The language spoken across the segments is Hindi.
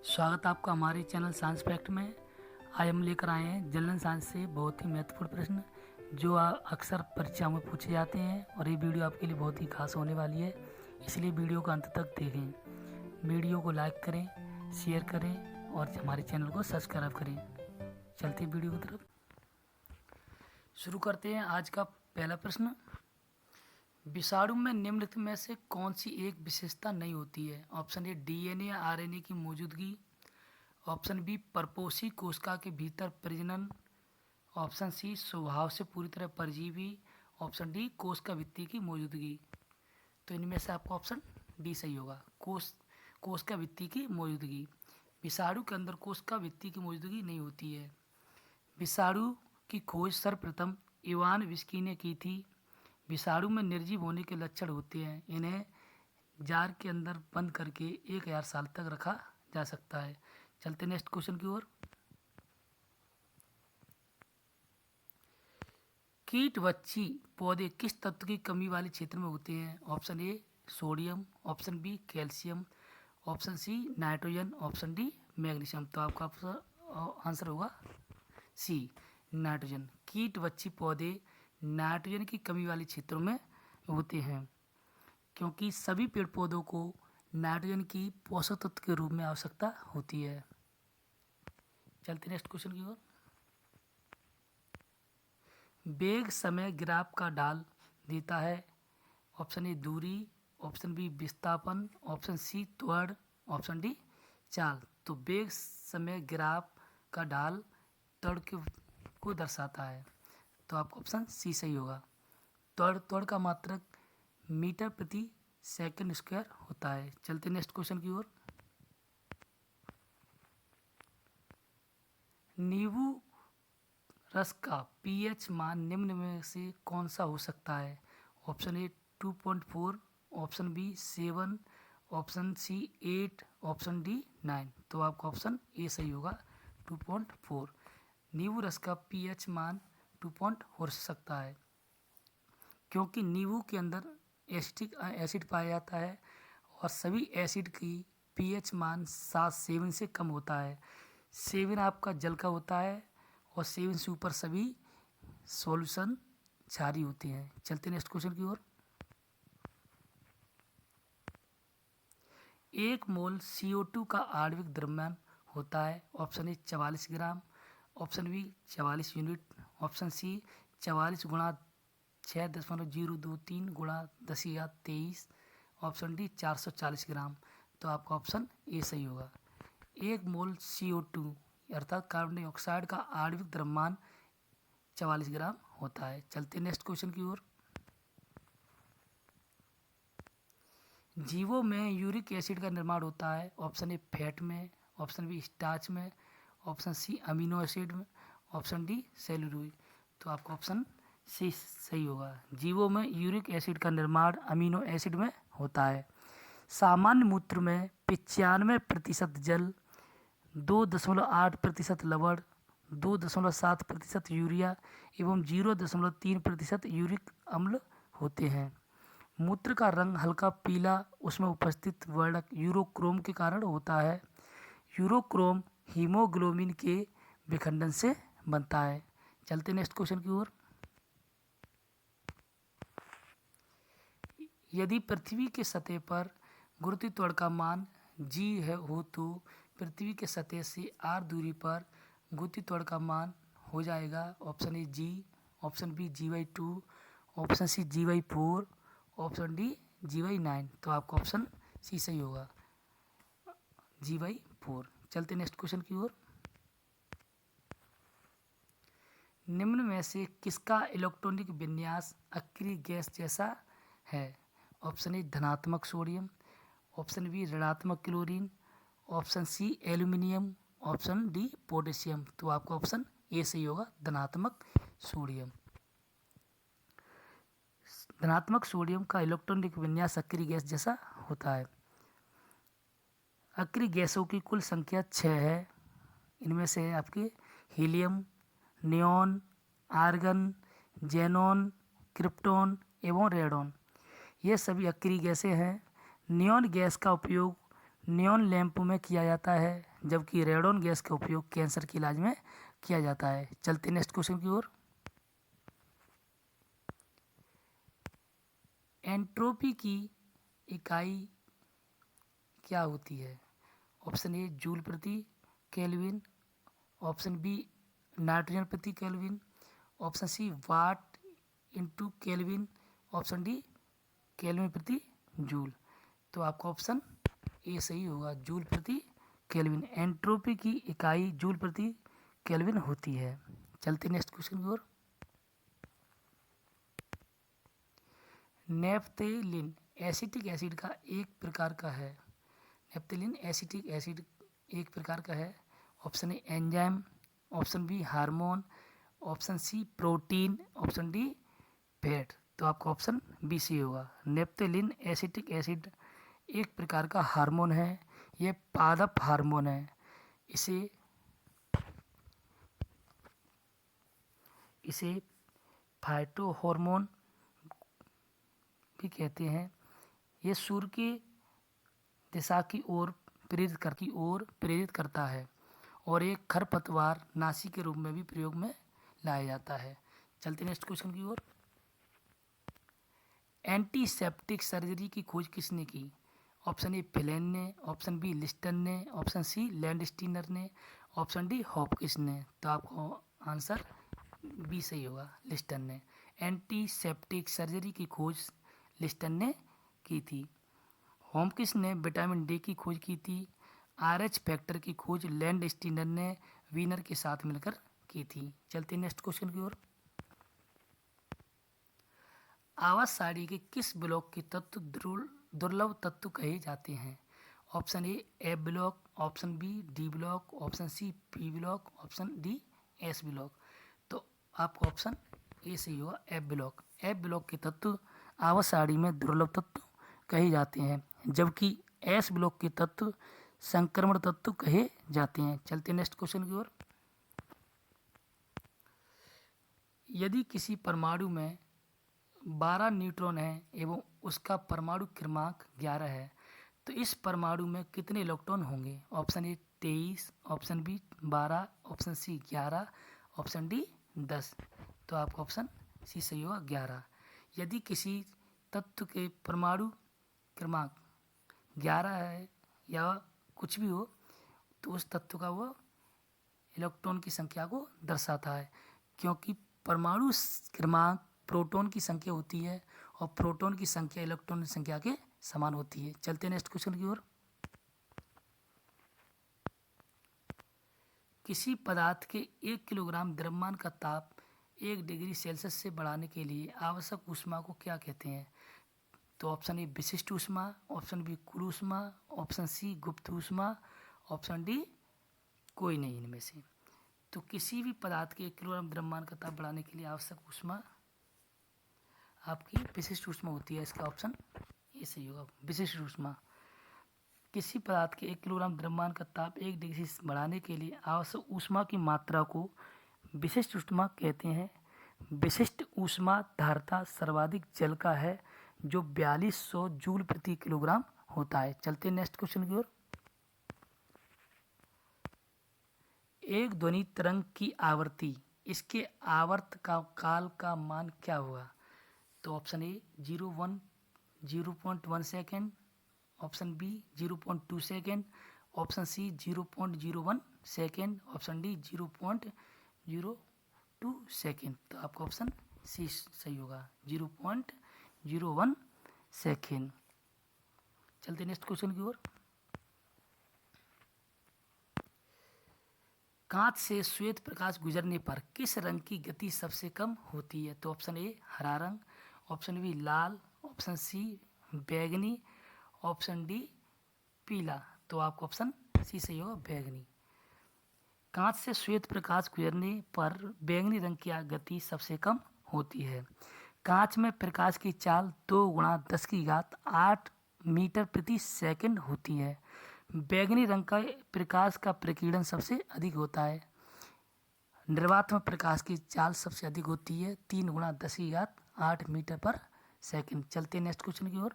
स्वागत है आपका हमारे चैनल साइंस फैक्ट में। आज हम लेकर आए हैं जनरल साइंस से बहुत ही महत्वपूर्ण प्रश्न जो अक्सर परीक्षा में पूछे जाते हैं और ये वीडियो आपके लिए बहुत ही खास होने वाली है, इसलिए वीडियो को अंत तक देखें। वीडियो को लाइक करें, शेयर करें और हमारे चैनल को सब्सक्राइब करें। चलते हैं वीडियो की तरफ। शुरू करते हैं आज का पहला प्रश्न। विषाणु में निम्नलिखित में से कौन सी एक विशेषता नहीं होती है? ऑप्शन ए डीएनए या आरएनए की मौजूदगी, ऑप्शन बी परपोषी कोशिका के भीतर प्रजनन, ऑप्शन सी स्वभाव से पूरी तरह परजीवी, ऑप्शन डी कोशिका भित्ति की मौजूदगी। तो इनमें से आपका ऑप्शन डी सही होगा, कोशिका भित्ति की मौजूदगी। विषाणु के अंदर कोशिका भित्ति की मौजूदगी नहीं होती है। विषाणु की खोज सर्वप्रथम इवान विस्की ने की थी। विषाणु में निर्जीव होने के लक्षण होते हैं। इन्हें जार के अंदर बंद करके 1000 साल तक रखा जा सकता है। चलते नेक्स्ट क्वेश्चन की ओर। कीटवच्छी पौधे किस तत्व की कमी वाले क्षेत्र में होते हैं? Option A sodium, option B calcium, option C nitrogen, option D magnesium. तो आपका आंसर होगा सी नाइट्रोजन। कीटवच्छी पौधे नाइट्रोजन की कमी वाले क्षेत्रों में होते हैं क्योंकि सभी पेड़ पौधों को नाइट्रोजन की पोषक तत्व के रूप में आवश्यकता होती है। चलते नेक्स्ट क्वेश्चन की ओर। वेग समय ग्राफ का ढाल देता है। ऑप्शन ए दूरी, ऑप्शन बी विस्थापन, ऑप्शन सी त्वरण, ऑप्शन डी चाल। तो वेग समय ग्राफ का ढाल त्वरण को दर्शाता है। तो आपका ऑप्शन सी सही होगा। त्वरण का मात्रक मीटर प्रति सेकंड स्क्वायर होता है। चलते नेक्स्ट क्वेश्चन की ओर। नींबू रस का पीएच मान निम्न में से कौन सा हो सकता है? Option A 2.4, option B 7, option C 8, option D 9। तो आपका ऑप्शन ए सही होगा 2.4। नींबू रस का पीएच मान 2.4 हो सकता है क्योंकि नींबू के अंदर एसिटिक एसिड पाया जाता है और सभी एसिड की पीएच मान 7 से कम होता है। 7 आपका जल का होता है और 7 से ऊपर सभी सॉल्यूशन क्षारीय होते हैं। चलते नेक्स्ट क्वेश्चन की ओर। 1 मोल CO2 का आणविक द्रव्यमान होता है। Option A 44 gram, option B 44 unit, option C 44 गुणा 6.023 गुणा 1023, ऑप्शन डी 440 ग्राम। तो आपका ऑप्शन ए सही होगा। 1 मोल CO2 अर्थात कार्बन डाइऑक्साइड का आणविक द्रव्यमान 44 ग्राम होता है। चलते नेक्स्ट क्वेश्चन की ओर। जीवों में यूरिक एसिड का निर्माण होता है। ऑप्शन ए फैट में, ऑप्शन बी स्टार्च में, ऑप्शन सी अमीनो एसिड में, ऑप्शन डी सेलुलोज। तो आपका ऑप्शन सी सही होगा। जीवों में यूरिक एसिड का निर्माण अमीनो एसिड में होता है। सामान्य मूत्र में 95% जल, 2.8% लवण, 2.7% यूरिया एवं 0.3% यूरिक अम्ल होते हैं। मूत्र का रंग हल्का पीला उसमें उपस्थित वर्णक यूरोक्रोम के कारण होता है। यूरोक्रोम हीमोग्लोबिन के विखंडन से बनता है। चलते नेक्स्ट क्वेश्चन की ओर। यदि पृथ्वी के सतह पर गुरुत्वीय त्वरण का मान g हो तो पृथ्वी के सतह से r दूरी पर गुरुत्वीय त्वरण का मान हो जाएगा। Option A g, option B g/2, option C g/4, option D g/9। तो आपका ऑप्शन सी सही होगा g/4। चलते नेक्स्ट क्वेश्चन की ओर। निम्न में से किसका इलेक्ट्रॉनिक विन्यास अक्रिय गैस जैसा है? ऑप्शन ए धनात्मक सोडियम, ऑप्शन बी ऋणात्मक chlorine, option C aluminium, option D potassium. तो आपका ऑप्शन ए सही होगा धनात्मक सोडियम। धनात्मक सोडियम का इलेक्ट्रॉनिक विन्यास अक्रिय गैस जैसा होता है। अक्रिय गैसों की कुल संख्या 6 है। इनमें से आपके helium, neon, argon, xenon, krypton एवं रेडॉन, ये सभी अक्रिय गैसें हैं। नियॉन गैस का उपयोग नियॉन लैंप में किया जाता है जबकि रेडोन गैस का उपयोग कैंसर के इलाज में किया जाता है। चलते नेक्स्ट क्वेश्चन की ओर। एंट्रोपी की इकाई क्या होती है? ऑप्शन ए जूल प्रति केल्विन, ऑप्शन बी नाइट्रोजन प्रति kelvin, option C watt into kelvin, option D kelvin प्रति जूल। तो आपका ऑप्शन ए सही होगा, जूल प्रति केल्विन। एंट्रोपी की इकाई जूल प्रति केल्विन होती है। चलते नेक्स्ट क्वेश्चन की ओर। नेफ्थेलिन एसिटिक एसिड का एक प्रकार का है। नेफ्थेलिन एसिटिक एसिड एक प्रकार का है। Option A enzyme, option B hormone, option C protein, option D fat. तो आपका ऑप्शन बी सी होगा। नेफ्थेलिन एसिटिक एसिड एक प्रकार का हार्मोन है। यह पादप हार्मोन है। इसे फाइटोहॉर्मोन भी कहते हैं। यह सूर्य की दिशा की ओर प्रेरित करता है और एक खरपतवार नाशी के रूप में भी प्रयोग में लाया जाता है। चलते नेक्स्ट क्वेश्चन की ओर। एंटीसेप्टिक सर्जरी की खोज किसने की? ऑप्शन ए फिलेन ने, ऑप्शन बी लिस्टन ने, ऑप्शन सी लैंडस्टीनर ने, ऑप्शन डी हॉपकिंस ने। तो आपका आंसर बी सही होगा, लिस्टन ने। एंटीसेप्टिक सर्जरी की खोज लिस्टन ने की थी। हॉपकिंस ने विटामिन डी की खोज की थी। RH फैक्टर की खोज लैंडस्टीनर ने वीनर के साथ मिलकर की थी। चलते नेक्स्ट क्वेश्चन की ओर। आवास सारणी के किस ब्लॉक के तत्व दुर्लभ तत्व कहे जाते हैं? Option A block, option B D block, option C P block, option D S block. तो आपका ऑप्शन ए सही होगा, एफ ब्लॉक। एफ ब्लॉक के तत्व आवास सारणी में दुर्लभ तत्व कहे जाते हैं, जबकि एस ब्लॉक के तत्व संक्रमण तत्व कहे जाते हैं। चलते नेक्स्ट क्वेश्चन की ओर। यदि किसी परमाणु में 12 न्यूट्रॉन है एवं उसका परमाणु क्रमांक 11 है, तो इस परमाणु में कितने इलेक्ट्रॉन होंगे? Option A 23, option B 12, option C 11, option D 10। तो आपका ऑप्शन सी सही होगा, 11। यदि किसी तत्व के परमाणु क्रमांक 11 है या कुछ भी हो, तो उस तत्व का वो इलेक्ट्रॉन की संख्या को दर्शाता है, क्योंकि परमाणु क्रमांक प्रोटॉन की संख्या होती है और प्रोटॉन की संख्या इलेक्ट्रॉन की संख्या के समान होती है। चलते नेक्स्ट क्वेश्चन की ओर। किसी पदार्थ के 1 किलोग्राम द्रव्यमान का ताप 1 डिग्री सेल्सियस से बढ़ाने के लिए आवश्यक ऊष्मा को क्या कहते हैं? तो ऑप्शन ए विशिष्ट ऊष्मा, ऑप्शन बी कुल ऊष्मा, ऑप्शन सी गुप्त ऊष्मा, ऑप्शन डी कोई नहीं इनमें से। तो किसी भी पदार्थ के 1 किलोग्राम द्रव्यमान का ताप बढ़ाने के लिए आवश्यक ऊष्मा आपकी विशिष्ट ऊष्मा होती है। इसका ऑप्शन ए सही होगा, विशिष्ट ऊष्मा। किसी पदार्थ के 1 किलोग्राम द्रव्यमान का ताप 1 डिग्री से बढ़ाने के लिए आवश्यक ऊष्मा की मात्रा को विशिष्ट ऊष्मा कहते हैं। विशिष्ट ऊष्मा धारता सर्वाधिक जल का है, जो 4200 जूल प्रति किलोग्राम होता है। चलते नेक्स्ट क्वेश्चन की ओर। एक ध्वनि तरंग की आवृत्ति, इसके आवर्त का काल का मान क्या होगा? तो option A 0.1 second, option B 0.2 second, option C 0.01 second, option D 0.02 second. तो आपका ऑप्शन सी सही होगा, 0.01 सेकेंड। चलते नेक्स्ट क्वेश्चन की ओर। कांच से श्वेत प्रकाश गुजरने पर किस रंग की गति सबसे कम होती है? तो ऑप्शन ए हरा रंग, ऑप्शन बी लाल, ऑप्शन सी बैगनी, ऑप्शन डी पीला। तो आपका ऑप्शन सी सही होगा, बैगनी। कांच से श्वेत प्रकाश गुजरने पर बैगनी रंग की गति सबसे कम होती है। कांच में प्रकाश की चाल 2 × 10⁸ मीटर प्रति सेकंड होती है। बैगनी रंग का प्रकाश का प्रकीर्णन सबसे अधिक होता है। निर्वात में प्रकाश की चाल सबसे अधिक होती है, 3 × 10⁸ मीटर पर सेकंड। चलते नेक्स्ट क्वेश्चन की ओर।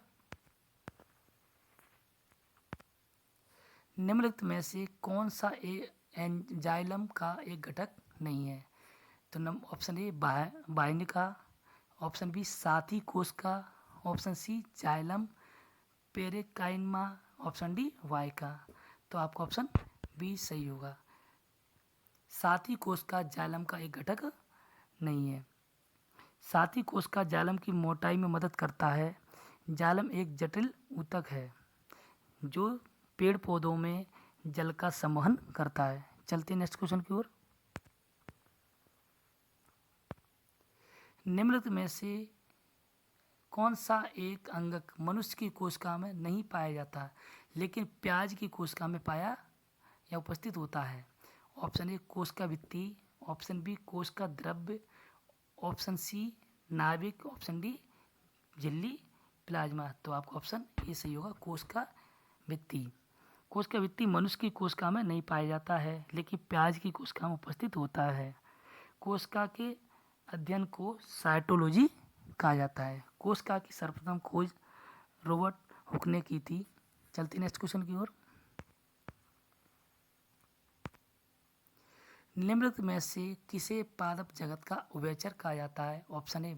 निम्नलिखित में से कौन सा एंजाइलम का एक घटक नहीं है? तो ऑप्शन ए वाहिनिका, ऑप्शन बी साथी कोश का, option C xylem parenchyma, option D वाहिका। तो आपका ऑप्शन बी सही होगा। साथी कोश का जाइलम का एक घटक नहीं है। साथी कोश का जाइलम की मोटाई में मदद करता है। जाइलम एक जटिल ऊतक है जो पेड़ पौधों में जल का संवहन करता है। चलते नेक्स्ट क्वेश्चन की ओर। निम्नलिखित में से कौन सा एक अंगक मनुष्य की कोशिका में नहीं पाया जाता लेकिन प्याज की कोशिका में पाया या उपस्थित होता है? ऑप्शन ए कोशिका भित्ति, ऑप्शन बी कोशिका द्रव्य, ऑप्शन सी नाभिक, ऑप्शन डी झिल्ली प्लाज्मा। तो आपका ऑप्शन ए सही होगा, कोशिका भित्ति। कोशिका भित्ति मनुष्य की कोशिका में नहीं पाया जाता है लेकिन प्याज की कोशिका में उपस्थित होता है। कोशिका के अध्ययन को साइटोलॉजी कहा जाता है। कोशिका की सर्वप्रथम खोज रॉबर्ट हुक ने की थी। चलते नेक्स्ट क्वेश्चन की ओर। निम्नलिखित में से किसे पादप जगत का उभयचर कहा जाता है? Option A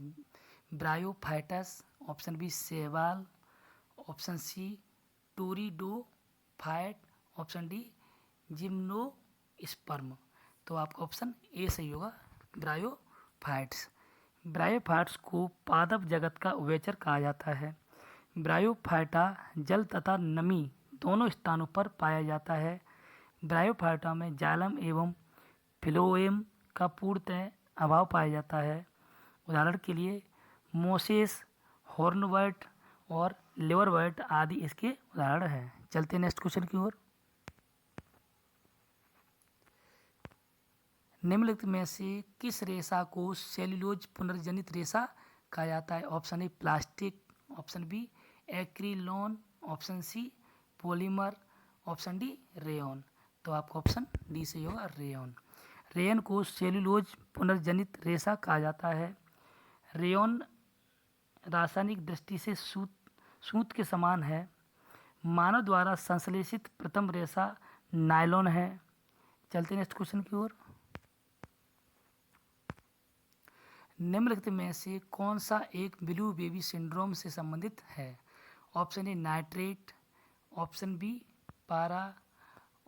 bryophytes, option B शैवाल, option C pteridophyte, option D gymnosperm. तो आपका ऑप्शन ए सही होगा, ब्रायोफाइट्स। ब्रायोफाइट्स को पादप जगत का उभयचर कहा जाता है। ब्रायोफाइटा जल तथा नमी दोनों स्थानों पर पाया जाता है। ब्रायोफाइटा में जाइलम एवं फिलोएम का पूर्णतः अभाव पाया जाता है। उदाहरण के लिए मोसेस, हॉर्नवर्ट और लिवरवर्ट आदि इसके उदाहरण हैं। चलते नेक्स्ट क्वेश्चन की ओर। निम्नलिखित में से किस रेशा को सेल्यूलोज पुनर्जनित रेशा कहा जाता है? Option A plastic, option B acrilan, option C polymer, option D rayon. तो आपका ऑप्शन डी सही होगा, रेयन। रेयन को सेल्यूलोज पुनर्जनित रेशा कहा जाता है। रेयन रासायनिक दृष्टि से सूत के समान है। मानव द्वारा संश्लेषित प्रथम रेशा नायलॉन है। चलते नेक्स्ट क्वेश्चन की ओर। निम्नलिखित में से कौन सा एक ब्लू बेबी सिंड्रोम से संबंधित है? Option A nitrate, option B पारा,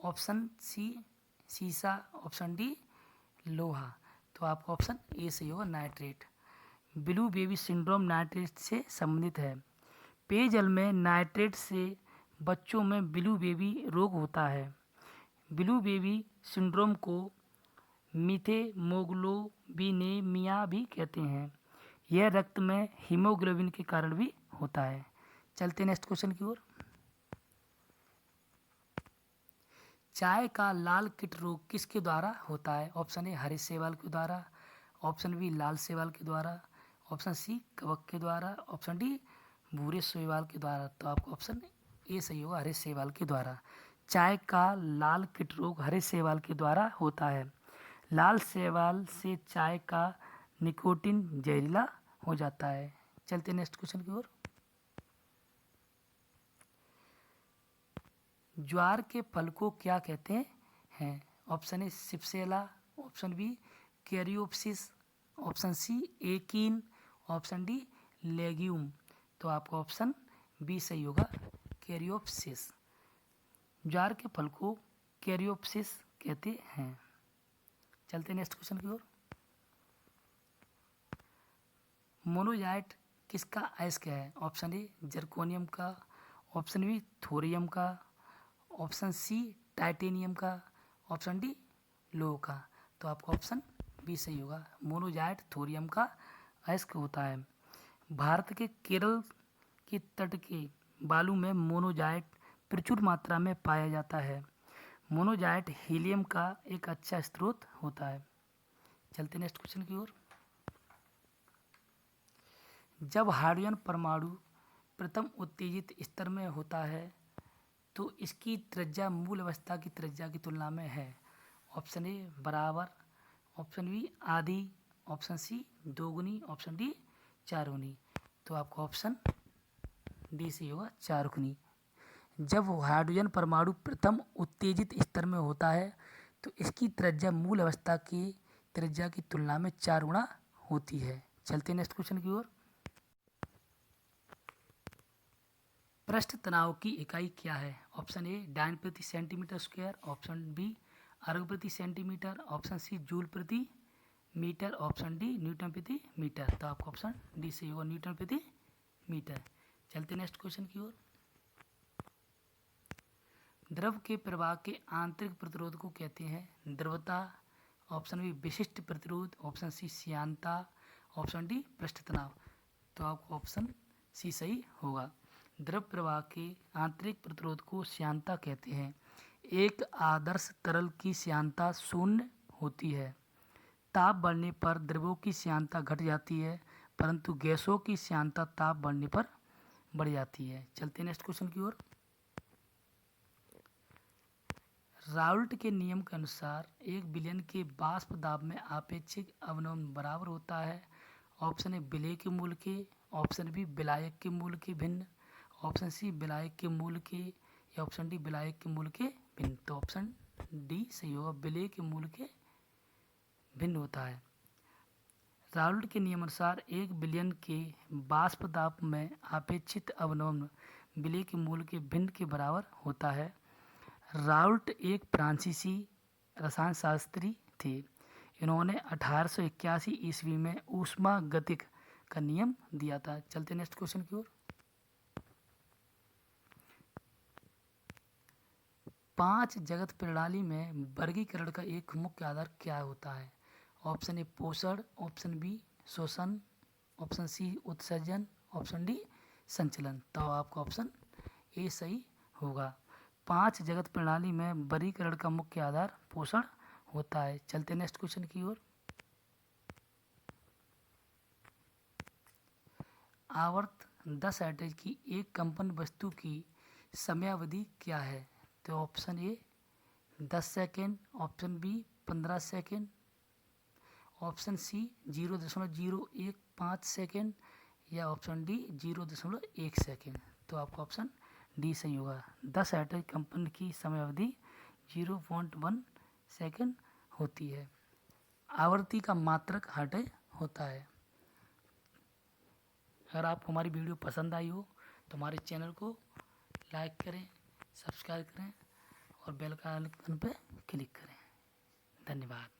ऑप्शन सी सीसा, ऑप्शन डी लोहा। तो आपका ऑप्शन ए सही होगा, nitrate. Blue baby syndrome nitrate से संबंधित है। पेयजल में नाइट्रेट से बच्चों में ब्लू बेबी रोग होता है। ब्लू बेबी सिंड्रोम को मीथेमोग्लोबिनेमिया भी कहते हैं। यह रक्त में हीमोग्लोबिन के कारण भी होता है। चलते नेक्स्ट क्वेश्चन की ओर। चाय का लाल कीट रोग किसके द्वारा होता है? ऑप्शन ए हरे शैवाल के द्वारा, ऑप्शन बी लाल शैवाल के द्वारा, ऑप्शन सी कवक के द्वारा, ऑप्शन डी भूरे शैवाल के द्वारा। तो आपका ऑप्शन ए सही होगा, हरे शैवाल के द्वारा। चाय का लाल कीट रोग हरे शैवाल के द्वारा होता है। लाल शैवाल से चाय का निकोटीन जहरीला हो जाता है। चलते नेक्स्ट क्वेश्चन की ओर। ज्वार के फल को क्या कहते हैं? Option A cypsela, option B caryopsis, option C achene, option D legume. तो आपका ऑप्शन बी सही होगा, कैरियोप्सिस। ज्वार के फल को कैरियोप्सिस कहते हैं। चलते नेक्स्ट क्वेश्चन की ओर। मोनोजाइट किसका अयस्क है? ऑप्शन ए जर्कोनियम का, ऑप्शन बी थोरियम का, ऑप्शन सी टाइटेनियम का, ऑप्शन डी लोह का। तो आपका ऑप्शन बी सही होगा, मोनोजाइट थोरियम का अयस्क होता है। भारत के केरल के तट के बालू में मोनोजाइट प्रचुर मात्रा में पाया जाता है। मोनोजाइट हीलियम का एक अच्छा स्रोत होता है। चलते नेक्स्ट क्वेश्चन की ओर। जब हाइड्रोजन परमाणु प्रथम उत्तेजित स्तर में होता है तो इसकी त्रिज्या मूल अवस्था की त्रिज्या की तुलना में है। ऑप्शन ए बराबर, ऑप्शन बी आधी, ऑप्शन सी दोगुनी, ऑप्शन डी चारगुनी। तो आपका ऑप्शन डी सी होगा, चारगुनी। जब हाइड्रोजन परमाणु प्रथम उत्तेजित स्तर में होता है तो इसकी त्रिज्या मूल अवस्था की त्रिज्या की तुलना में 4 गुना होती है। चलते हैं नेक्स्ट क्वेश्चन की ओर। पृष्ठ तनाव की इकाई क्या है? ऑप्शन ए डायन प्रति सेंटीमीटर स्क्वायर, ऑप्शन बी अर्ग प्रति सेंटीमीटर, ऑप्शन सी जूल प्रति मीटर, ऑप्शन डी न्यूटन प्रति मीटर। तो आपका ऑप्शन डी सही होगा, न्यूटन प्रति मीटर। चलते नेक्स्ट क्वेश्चन की ओर। द्रव के प्रवाह के आंतरिक प्रतिरोध को कहते हैं द्रवता, ऑप्शन बी विशिष्ट प्रतिरोध, ऑप्शन सी श्यानता, ऑप्शन डी पृष्ठ तनाव। तो आपका ऑप्शन सी सही होगा। द्रव प्रवाह के आंतरिक प्रतिरोध को श्यानता कहते हैं। एक आदर्श तरल की श्यानता 0 होती है। ताप बढ़ने पर द्रवों की श्यानता घट जाती है, परंतु गैसों की श्यानता ताप बढ़ने पर बढ़ जाती है। चलते हैं नेक्स्ट क्वेश्चन की ओर। राउल्ट के नियम के अनुसार एक विलयन के वाष्प दाब में आपेक्षिक अवनमन बराबर होता है। ऑप्शन ए विलेय के मूल के, ऑप्शन बी विलायक के मूल के भिन्न, ऑप्शन सी विलायक के मूल के, या ऑप्शन डी विलायक के मूल के भिन्न। तो ऑप्शन डी सही होगा, विलेय के मूल के भिन्न होता है। राउल्ट के नियमानुसार एक विलयन के वाष्प दाब में आपेक्षित अवनमन विलेय के मूल के भिन्न के बराबर होता है। राउल्ट एक फ्रांसीसी रसायन शास्त्री थे। इन्होंने 1881 ईस्वी में ऊष्मागतिक का नियम दिया था। चलते नेक्स्ट क्वेश्चन की ओर। 5 जगत प्रणाली में वर्गीकरण का एक मुख्य आधार क्या होता है? ऑप्शन ए पोषण, ऑप्शन बी शोषण, ऑप्शन सी उत्सर्जन, ऑप्शन डी संचलन। तो आपका ऑप्शन ए सही होगा। 5 जगत प्रणाली में वर्गीकरण का मुख्य आधार पोषण होता है। चलते नेक्स्ट क्वेश्चन की ओर। आवर्त 10 हर्ट्ज की एक कंपन वस्तु की समयावधि क्या है? तो option A 10 second, option B 15 second, option C 0.015 second, या ऑप्शन डी 0.1 सेकेंड। तो आपका ऑप्शन डी सही होगा। 10 हर्ट्ज कंपन की समय अवधि 0.1 सेकेंड होती है। आवृत्ति का मात्रक हर्ट्ज होता है। अगर आपको हमारी वीडियो पसंद आई हो तो हमारे चैनल को लाइक करें, सब्सक्राइब करें और बेल का आइकन पर क्लिक करें। धन्यवाद।